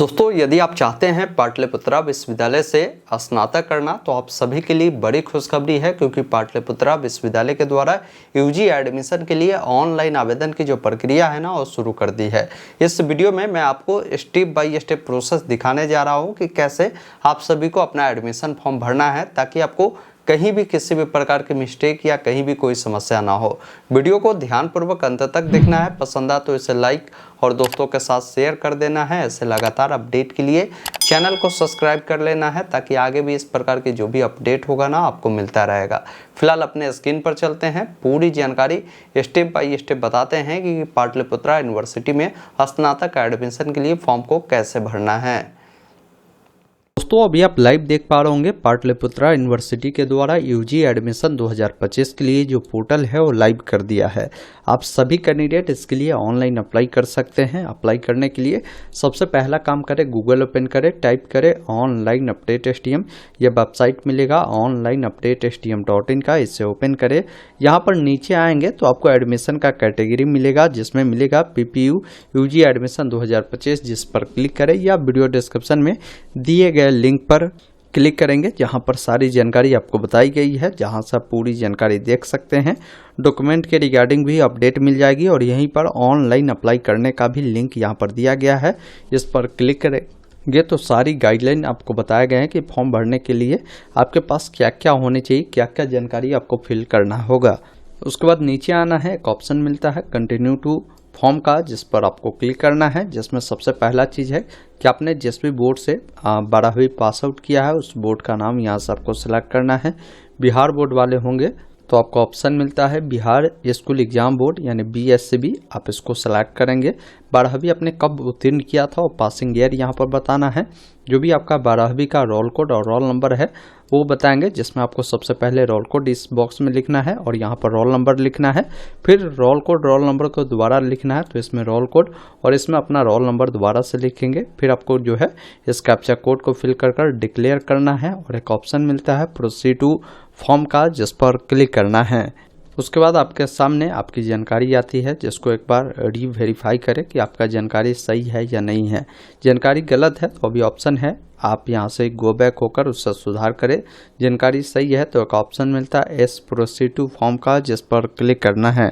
दोस्तों, यदि आप चाहते हैं पाटलिपुत्रा विश्वविद्यालय से स्नातक करना तो आप सभी के लिए बड़ी खुशखबरी है, क्योंकि पाटलिपुत्रा विश्वविद्यालय के द्वारा यूजी एडमिशन के लिए ऑनलाइन आवेदन की जो प्रक्रिया है ना वो शुरू कर दी है। इस वीडियो में मैं आपको स्टेप बाय स्टेप प्रोसेस दिखाने जा रहा हूँ कि कैसे आप सभी को अपना एडमिशन फॉर्म भरना है, ताकि आपको कहीं भी किसी भी प्रकार की मिस्टेक या कहीं भी कोई समस्या ना हो। वीडियो को ध्यानपूर्वक अंत तक देखना है। पसंद आ तो इसे लाइक और दोस्तों के साथ शेयर कर देना है। ऐसे लगातार अपडेट के लिए चैनल को सब्सक्राइब कर लेना है, ताकि आगे भी इस प्रकार की जो भी अपडेट होगा ना आपको मिलता रहेगा। फिलहाल अपने स्क्रीन पर चलते हैं, पूरी जानकारी स्टेप बाय स्टेप बताते हैं कि पाटलिपुत्रा यूनिवर्सिटी में स्नातक एडमिशन के लिए फॉर्म को कैसे भरना है। दोस्तों, अभी आप लाइव देख पा रहे होंगे पाटलिपुत्रा यूनिवर्सिटी के द्वारा यूजी एडमिशन 2025 के लिए जो पोर्टल है वो लाइव कर दिया है। आप सभी कैंडिडेट इसके लिए ऑनलाइन अप्लाई कर सकते हैं। अप्लाई करने के लिए सबसे पहला काम करें, गूगल ओपन करें, टाइप करें ऑनलाइन अपडेट STM। ये वेबसाइट मिलेगा ऑनलाइन अपडेट STM.in का, इसे ओपन करें। यहाँ पर नीचे आएंगे तो आपको एडमिशन का कैटेगरी मिलेगा, जिसमें मिलेगा PPU यूजी एडमिशन 2025, जिस पर क्लिक करें या वीडियो डिस्क्रिप्शन में दिए गए लिंक पर क्लिक करेंगे, जहां पर सारी जानकारी आपको बताई गई है, जहां से आप पूरी जानकारी देख सकते हैं। डॉक्यूमेंट के रिगार्डिंग भी अपडेट मिल जाएगी और यहीं पर ऑनलाइन अप्लाई करने का भी लिंक यहां पर दिया गया है। इस पर क्लिक करेंगे तो सारी गाइडलाइन आपको बताए गए हैं कि फॉर्म भरने के लिए आपके पास क्या क्या होनी चाहिए, क्या क्या जानकारी आपको फिल करना होगा। उसके बाद नीचे आना है, एक ऑप्शन मिलता है कंटिन्यू टू फॉर्म का, जिस पर आपको क्लिक करना है। जिसमें सबसे पहला चीज़ है कि आपने जिस भी बोर्ड से 12वीं पास आउट किया है उस बोर्ड का नाम यहाँ से आपको सेलेक्ट करना है। बिहार बोर्ड वाले होंगे तो आपको ऑप्शन मिलता है बिहार स्कूल एग्जाम बोर्ड यानी BSCB, आप इसको सेलेक्ट करेंगे। 12वीं आपने कब उत्तीर्ण किया था और पासिंग ईयर यहाँ पर बताना है। जो भी आपका 12वीं का रोल कोड और रोल नंबर है वो बताएंगे, जिसमें आपको सबसे पहले रोल कोड इस बॉक्स में लिखना है और यहाँ पर रोल नंबर लिखना है। फिर रोल कोड रोल नंबर को दोबारा लिखना है, तो इसमें रोल कोड और इसमें अपना रोल नंबर दोबारा से लिखेंगे। फिर आपको जो है इस कैप्चा कोड को फिल कर डिक्लेयर करना है और एक ऑप्शन मिलता है प्रोसीड टू फॉर्म का, जिस पर क्लिक करना है। उसके बाद आपके सामने आपकी जानकारी आती है, जिसको एक बार रीवेरीफाई करें कि आपका जानकारी सही है या नहीं है। जानकारी गलत है तो अभी ऑप्शन है आप यहाँ से गो बैक होकर उससे सुधार करें। जानकारी सही है तो एक ऑप्शन मिलता है एस प्रोसीड टू फॉर्म का, जिस पर क्लिक करना है।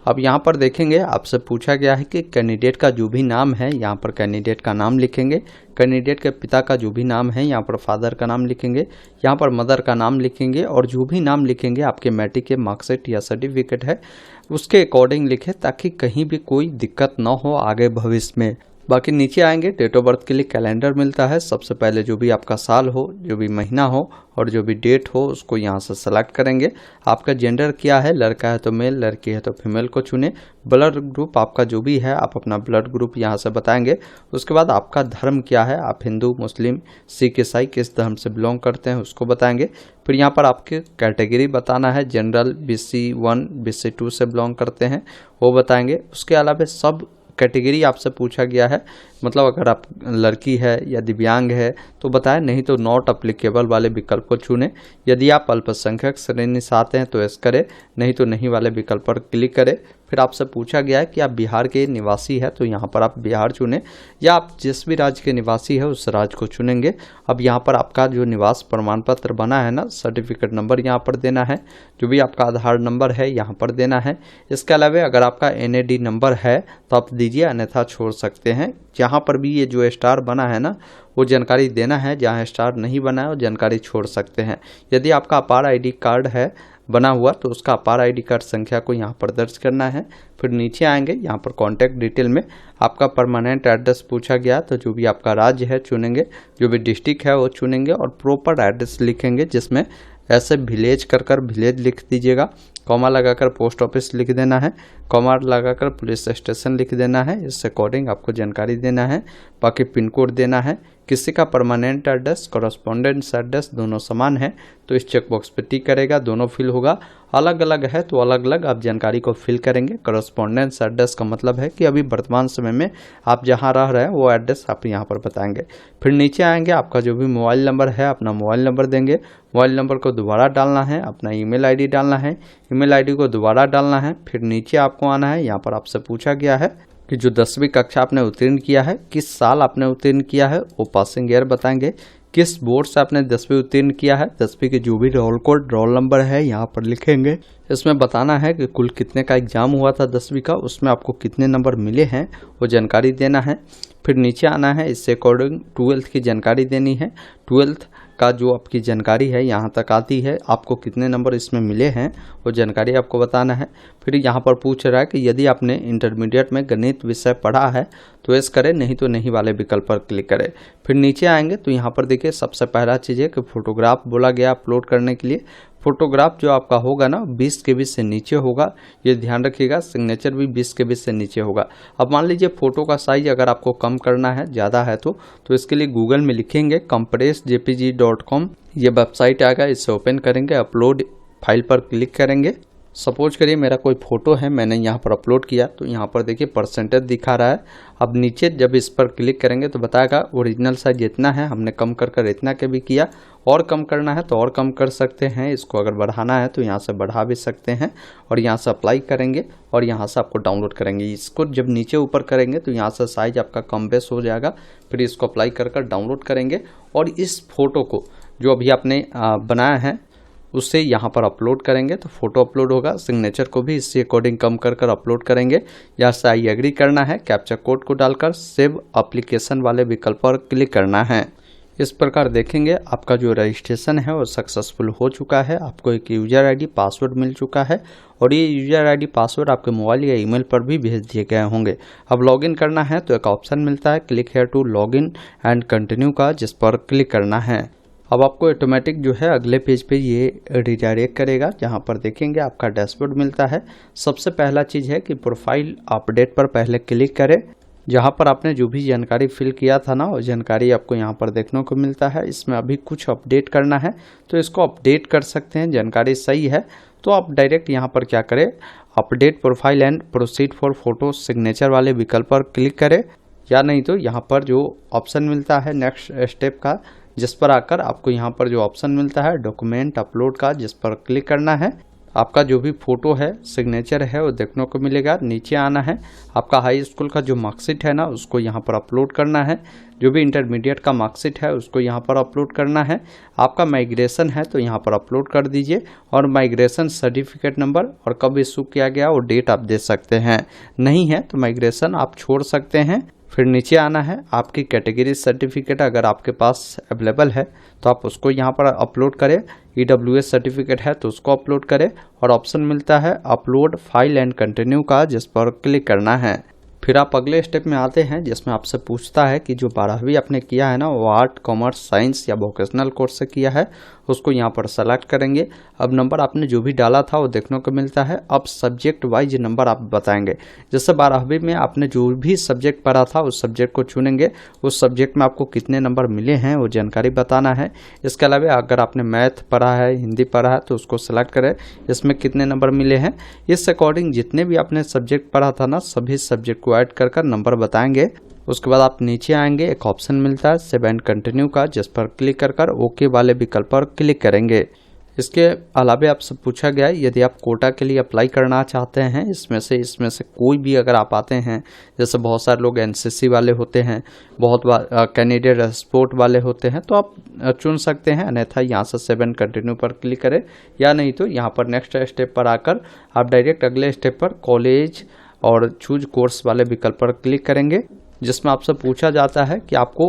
अब यहाँ पर देखेंगे आपसे पूछा गया है कि कैंडिडेट का जो भी नाम है, यहाँ पर कैंडिडेट का नाम लिखेंगे। कैंडिडेट के पिता का जो भी नाम है यहाँ पर फादर का नाम लिखेंगे, यहाँ पर मदर का नाम लिखेंगे और जो भी नाम लिखेंगे आपके मैट्रिक के मार्कशीट या सर्टिफिकेट है उसके अकॉर्डिंग लिखें, ताकि कहीं भी कोई दिक्कत न हो आगे भविष्य में। बाकी नीचे आएंगे, डेट ऑफ बर्थ के लिए कैलेंडर मिलता है। सबसे पहले जो भी आपका साल हो, जो भी महीना हो और जो भी डेट हो उसको यहाँ से सेलेक्ट करेंगे। आपका जेंडर क्या है, लड़का है तो मेल, लड़की है तो फीमेल को चुने। ब्लड ग्रुप आपका जो भी है आप अपना ब्लड ग्रुप यहाँ से बताएंगे। उसके बाद आपका धर्म क्या है, आप हिंदू, मुस्लिम, सिख, ईसाई किस धर्म से बिलोंग करते हैं उसको बताएंगे। फिर यहाँ पर आपके कैटेगरी बताना है, जनरल, BC1 BC2 से बिलोंग करते हैं वो बताएंगे। उसके अलावा सब कैटेगरी आपसे पूछा गया है, मतलब अगर आप लड़की है या दिव्यांग है तो बताएं, नहीं तो नॉट अप्लीकेबल वाले विकल्प को चुनें। यदि आप अल्पसंख्यक श्रेणी से आते हैं तो एस करें, नहीं तो नहीं वाले विकल्प पर क्लिक करें। फिर आपसे पूछा गया है कि आप बिहार के निवासी है तो यहाँ पर आप बिहार चुनें, या आप जिस भी राज्य के निवासी है उस राज्य को चुनेंगे। अब यहाँ पर आपका जो निवास प्रमाण पत्र बना है ना, सर्टिफिकेट नंबर यहाँ पर देना है। जो भी आपका आधार नंबर है यहाँ पर देना है। इसके अलावा अगर आपका NAD नंबर है तो आप दीजिए, अन्यथा छोड़ सकते हैं। जहाँ पर भी ये जो स्टार बना है ना वो जानकारी देना है, जहाँ स्टार नहीं बना है वो जानकारी छोड़ सकते हैं। यदि आपका अपार ID कार्ड है बना हुआ तो उसका अपार ID कार्ड संख्या को यहाँ पर दर्ज करना है। फिर नीचे आएंगे, यहाँ पर कॉन्टैक्ट डिटेल में आपका परमानेंट एड्रेस पूछा गया तो जो भी आपका राज्य है चुनेंगे, जो भी डिस्ट्रिक्ट है वो चुनेंगे और प्रॉपर एड्रेस लिखेंगे, जिसमें ऐसे विलेज कर विलेज लिख दीजिएगा। कॉमा लगाकर पोस्ट ऑफिस लिख देना है, कॉमा लगाकर पुलिस स्टेशन लिख देना है। इस अकॉर्डिंग आपको जानकारी देना है। बाकी पिन कोड देना है। किसी का परमानेंट एड्रेस, कॉरेस्पॉन्डेंस एड्रेस दोनों समान है तो इस चेकबॉक्स पे टिक करेगा, दोनों फिल होगा। अलग अलग है तो अलग अलग आप जानकारी को फिल करेंगे। कॉरेस्पॉन्डेंस एड्रेस का मतलब है कि अभी वर्तमान समय में आप जहां रह रहे हैं वो एड्रेस आप यहां पर बताएंगे। फिर नीचे आएंगे, आपका जो भी मोबाइल नंबर है अपना मोबाइल नंबर देंगे। मोबाइल नंबर को दोबारा डालना है, अपना ईमेल आईडी डालना है, ईमेल आईडी को दोबारा डालना है। फिर नीचे आपको आना है, यहाँ पर आपसे पूछा गया है कि जो 10वीं कक्षा आपने उत्तीर्ण किया है, किस साल आपने उत्तीर्ण किया है वो पासिंग ईयर बताएंगे। किस बोर्ड से आपने 10वीं उत्तीर्ण किया है, 10वीं के जो भी रोल कोड रोल नंबर है यहाँ पर लिखेंगे। इसमें बताना है कि कुल कितने का एग्जाम हुआ था 10वीं का, उसमें आपको कितने नंबर मिले हैं वो जानकारी देना है। फिर नीचे आना है, इससे अकॉर्डिंग 12th की जानकारी देनी है। 12th का जो आपकी जानकारी है यहाँ तक आती है, आपको कितने नंबर इसमें मिले हैं वो जानकारी आपको बताना है। फिर यहाँ पर पूछ रहा है कि यदि आपने इंटरमीडिएट में गणित विषय पढ़ा है तो यस करें, नहीं तो नहीं वाले विकल्प पर क्लिक करें। फिर नीचे आएंगे तो यहाँ पर देखिए सबसे पहला चीज़ है कि फोटोग्राफ बोला गया अपलोड करने के लिए। फोटोग्राफ जो आपका होगा ना 20 KB से नीचे होगा, ये ध्यान रखिएगा। सिग्नेचर भी 20 KB से नीचे होगा। अब मान लीजिए फ़ोटो का साइज अगर आपको कम करना है, ज़्यादा है तो इसके लिए गूगल में लिखेंगे compressjpg.com, ये वेबसाइट आएगा, इसे ओपन करेंगे, अपलोड फाइल पर क्लिक करेंगे। सपोज करिए मेरा कोई फ़ोटो है, मैंने यहाँ पर अपलोड किया तो यहाँ पर देखिए परसेंटेज दिखा रहा है। अब नीचे जब इस पर क्लिक करेंगे तो बताएगा ओरिजिनल साइज इतना है, हमने कम कर इतना के भी किया, और कम करना है तो और कम कर सकते हैं। इसको अगर बढ़ाना है तो यहाँ से बढ़ा भी सकते हैं, और यहाँ से अप्लाई करेंगे और यहाँ से आपको डाउनलोड करेंगे। इसको जब नीचे ऊपर करेंगे तो यहाँ से साइज आपका कम बेस हो जाएगा। फिर इसको अप्लाई कर डाउनलोड करेंगे और इस फोटो को जो अभी आपने बनाया है उससे यहाँ पर अपलोड करेंगे तो फोटो अपलोड होगा। सिग्नेचर को भी इसी अकॉर्डिंग कम कर अपलोड करेंगे। यहाँ से आई एग्री करना है, कैप्चा कोड को डालकर सेव एप्लीकेशन वाले विकल्प पर क्लिक करना है। इस प्रकार देखेंगे आपका जो रजिस्ट्रेशन है वो सक्सेसफुल हो चुका है। आपको एक यूजर आईडी पासवर्ड मिल चुका है और ये यूजर आईडी पासवर्ड आपके मोबाइल या ईमेल पर भी भेज दिए गए होंगे। अब लॉगिन करना है तो एक ऑप्शन मिलता है click here to login and continue का, जिस पर क्लिक करना है। अब आपको ऑटोमेटिक जो है अगले पेज पे ये रिडायरेक्ट करेगा, जहाँ पर देखेंगे आपका डैशबोर्ड मिलता है। सबसे पहला चीज़ है कि प्रोफाइल अपडेट पर पहले क्लिक करें, जहाँ पर आपने जो भी जानकारी फिल किया था ना वो जानकारी आपको यहाँ पर देखने को मिलता है। इसमें अभी कुछ अपडेट करना है तो इसको अपडेट कर सकते हैं। जानकारी सही है तो आप डायरेक्ट यहाँ पर क्या करें, update profile and proceed for photo signature वाले विकल्प पर क्लिक करें, या नहीं तो यहाँ पर जो ऑप्शन मिलता है नेक्स्ट स्टेप का, जिस पर आकर आपको यहाँ पर जो ऑप्शन मिलता है डॉक्यूमेंट अपलोड का, जिस पर क्लिक करना है। आपका जो भी फोटो है सिग्नेचर है वो देखने को मिलेगा। नीचे आना है, आपका हाई स्कूल का जो मार्कशीट है ना उसको यहाँ पर अपलोड करना है। जो भी इंटरमीडिएट का मार्कशीट है उसको यहाँ पर अपलोड करना है। आपका माइग्रेशन है तो यहाँ पर अपलोड कर दीजिए, और माइग्रेशन सर्टिफिकेट नंबर और कब इशू किया गया वो डेट आप दे सकते हैं। नहीं है तो माइग्रेशन आप छोड़ सकते हैं। फिर नीचे आना है, आपकी कैटेगरी सर्टिफिकेट अगर आपके पास अवेलेबल है तो आप उसको यहाँ पर अपलोड करें। EWS सर्टिफिकेट है तो उसको अपलोड करें, और ऑप्शन मिलता है अपलोड फाइल एंड कंटिन्यू का, जिस पर क्लिक करना है। फिर आप अगले स्टेप में आते हैं जिसमें आपसे पूछता है कि जो 12वीं आपने किया है ना वो आर्ट कॉमर्स साइंस या वोकेशनल कोर्स से किया है, उसको यहाँ पर सेलेक्ट करेंगे। अब नंबर आपने जो भी डाला था वो देखने को मिलता है। अब सब्जेक्ट वाइज नंबर आप बताएंगे, जैसे 12वीं में आपने जो भी सब्जेक्ट पढ़ा था उस सब्जेक्ट को चुनेंगे, उस सब्जेक्ट में आपको कितने नंबर मिले हैं वो जानकारी बताना है। इसके अलावा अगर आपने मैथ पढ़ा है, हिंदी पढ़ा है तो उसको सेलेक्ट करें, इसमें कितने नंबर मिले हैं। इस अकॉर्डिंग जितने भी आपने सब्जेक्ट पढ़ा था ना सभी सब्जेक्ट को ऐड कर नंबर बताएंगे। उसके बाद आप नीचे आएंगे, एक ऑप्शन मिलता है सेव एंड कंटिन्यू का, जिस पर क्लिक कर ओके वाले विकल्प पर क्लिक करेंगे। इसके अलावा आपसे पूछा गया है यदि आप कोटा के लिए अप्लाई करना चाहते हैं, इसमें से कोई भी अगर आप आते हैं, जैसे बहुत सारे लोग NCC वाले होते हैं, बहुत कैनेडियन स्पोर्ट वाले होते हैं, तो आप चुन सकते हैं। अन्यथा यहाँ से सेव एंड कंटिन्यू पर क्लिक करें, या नहीं तो यहाँ पर नेक्स्ट स्टेप पर आकर आप डायरेक्ट अगले स्टेप पर कॉलेज और चूज कोर्स वाले विकल्प पर क्लिक करेंगे, जिसमें आपसे पूछा जाता है कि आपको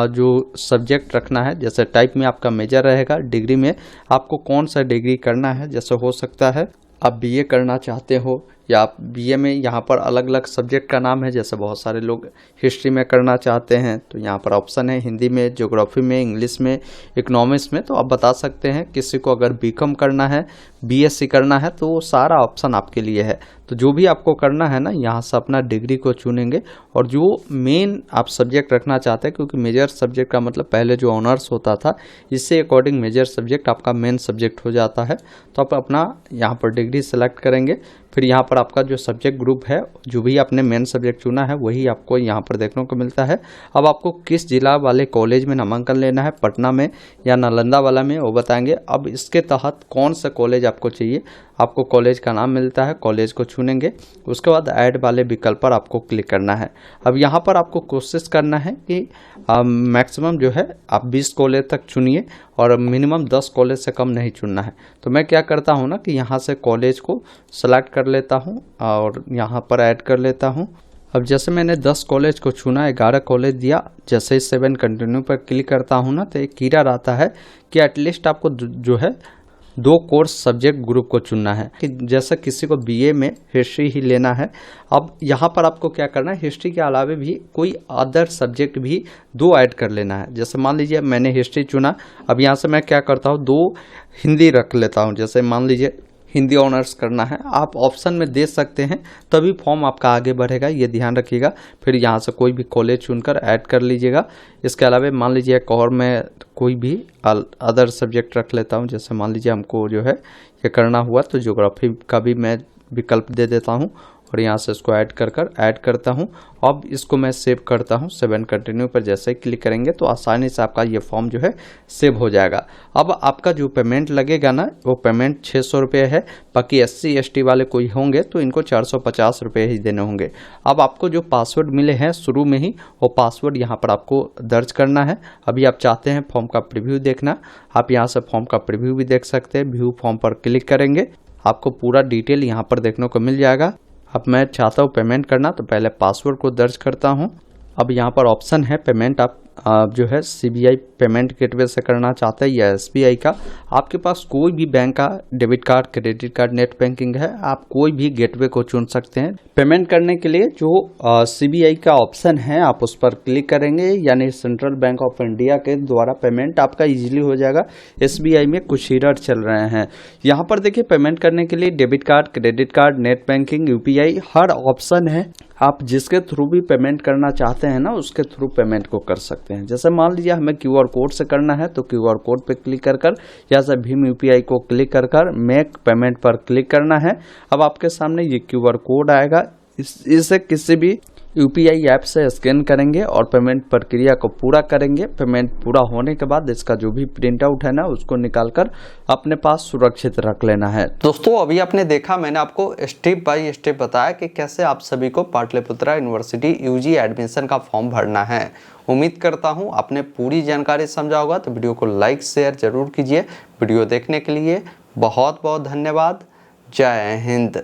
जो सब्जेक्ट रखना है, जैसे टाइप में आपका मेजर रहेगा, डिग्री में आपको कौन सा डिग्री करना है। जैसे हो सकता है आप BA करना चाहते हो, या आप BA में यहाँ पर अलग अलग सब्जेक्ट का नाम है, जैसे बहुत सारे लोग हिस्ट्री में करना चाहते हैं तो यहाँ पर ऑप्शन है हिंदी में, ज्योग्राफी में, इंग्लिश में, इकोनॉमिक्स में, तो आप बता सकते हैं। किसी को अगर BCom करना है, BSc करना है, तो वो सारा ऑप्शन आपके लिए है। तो जो भी आपको करना है ना यहाँ से अपना डिग्री को चुनेंगे, और जो मेन आप सब्जेक्ट रखना चाहते हैं, क्योंकि मेजर सब्जेक्ट का मतलब पहले जो ऑनर्स होता था, इससे अकॉर्डिंग मेजर सब्जेक्ट आपका मेन सब्जेक्ट हो जाता है। तो आप अपना यहाँ पर डिग्री सेलेक्ट करेंगे। फिर यहाँ पर आपका जो सब्जेक्ट ग्रुप है, जो भी आपने मेन सब्जेक्ट चुना है वही आपको यहाँ पर देखने को मिलता है। अब आपको किस जिला वाले कॉलेज में नामांकन लेना है, पटना में या नालंदा वाला में, वो बताएंगे। अब इसके तहत कौन सा कॉलेज आपको चाहिए, आपको कॉलेज का नाम मिलता है, कॉलेज को चुनेंगे। उसके बाद ऐड वाले विकल्प पर आपको क्लिक करना है। अब यहाँ पर आपको कोशिश करना है कि मैक्सिमम जो है आप 20 कॉलेज तक चुनिए और मिनिमम 10 कॉलेज से कम नहीं चुनना है। तो मैं क्या करता हूँ ना कि यहाँ से कॉलेज को सेलेक्ट कर लेता हूँ और यहाँ पर ऐड कर लेता हूँ। अब जैसे मैंने 10 कॉलेज को चुना, 11 कॉलेज दिया, जैसे ही 7 कंटिन्यू पर क्लिक करता हूँ ना तो एक एरर आता है कि एटलीस्ट आपको जो है 2 कोर्स सब्जेक्ट ग्रुप को चुनना है। कि जैसे किसी को बीए में हिस्ट्री ही लेना है, अब यहाँ पर आपको क्या करना है, हिस्ट्री के अलावा भी कोई अदर सब्जेक्ट भी 2 ऐड कर लेना है। जैसे मान लीजिए मैंने हिस्ट्री चुना, अब यहाँ से मैं क्या करता हूँ 2 हिंदी रख लेता हूँ। जैसे मान लीजिए हिंदी ऑनर्स करना है, आप ऑप्शन में दे सकते हैं, तभी फॉर्म आपका आगे बढ़ेगा, ये ध्यान रखिएगा। फिर यहाँ से कोई भी कॉलेज चुनकर ऐड कर लीजिएगा। इसके अलावा मान लीजिए एक और मैं कोई भी अदर सब्जेक्ट रख लेता हूँ। जैसे मान लीजिए हमको जो है ये करना हुआ तो ज्योग्राफी का भी मैं विकल्प दे देता हूँ और यहाँ से इसको ऐड ऐड करता हूँ। अब इसको मैं सेव करता हूँ। 7 कंटिन्यू पर जैसे ही क्लिक करेंगे तो आसानी से आपका ये फॉर्म जो है सेव हो जाएगा। अब आपका जो पेमेंट लगेगा ना, वो पेमेंट 600 रुपये है। बाकी SC ST वाले कोई होंगे तो इनको 450 रुपये ही देने होंगे। अब आपको जो पासवर्ड मिले हैं शुरू में ही, वो पासवर्ड यहाँ पर आपको दर्ज करना है। अभी आप चाहते हैं फॉर्म का प्रीव्यू देखना, आप यहाँ से फॉर्म का प्रीव्यू भी देख सकते हैं। व्यू फॉर्म पर क्लिक करेंगे, आपको पूरा डिटेल यहाँ पर देखने को मिल जाएगा। अब मैं चाहता हूँ पेमेंट करना, तो पहले पासवर्ड को दर्ज करता हूँ। अब यहाँ पर ऑप्शन है पेमेंट, आप जो है CBI पेमेंट गेटवे से करना चाहते हैं या SBI का। आपके पास कोई भी बैंक का debit card, credit card, net banking है, आप कोई भी गेटवे को चुन सकते हैं। पेमेंट करने के लिए जो CBI का ऑप्शन है आप उस पर क्लिक करेंगे, यानी सेंट्रल बैंक ऑफ इंडिया के द्वारा पेमेंट आपका इजीली हो जाएगा। SBI में कुछ एरर चल रहे हैं। यहाँ पर देखिए पेमेंट करने के लिए debit card, credit card, net banking, UPI हर ऑप्शन है। आप जिसके थ्रू भी पेमेंट करना चाहते हैं ना, उसके थ्रू पेमेंट को कर सकते हैं। जैसे मान लीजिए हमें QR कोड से करना है तो QR कोड पे क्लिक कर या से भीम UPI को क्लिक कर मेक पेमेंट पर क्लिक करना है। अब आपके सामने ये QR कोड आएगा, इसे किसी भी UPI ऐप से स्कैन करेंगे और पेमेंट प्रक्रिया को पूरा करेंगे। पेमेंट पूरा होने के बाद इसका जो भी प्रिंट आउट है ना, उसको निकालकर अपने पास सुरक्षित रख लेना है। दोस्तों अभी आपने देखा, मैंने आपको स्टेप बाय स्टेप बताया कि कैसे आप सभी को पाटलिपुत्रा यूनिवर्सिटी UG एडमिशन का फॉर्म भरना है। उम्मीद करता हूँ आपने पूरी जानकारी समझा होगा। तो वीडियो को लाइक शेयर जरूर कीजिए। वीडियो देखने के लिए बहुत बहुत धन्यवाद। जय हिंद।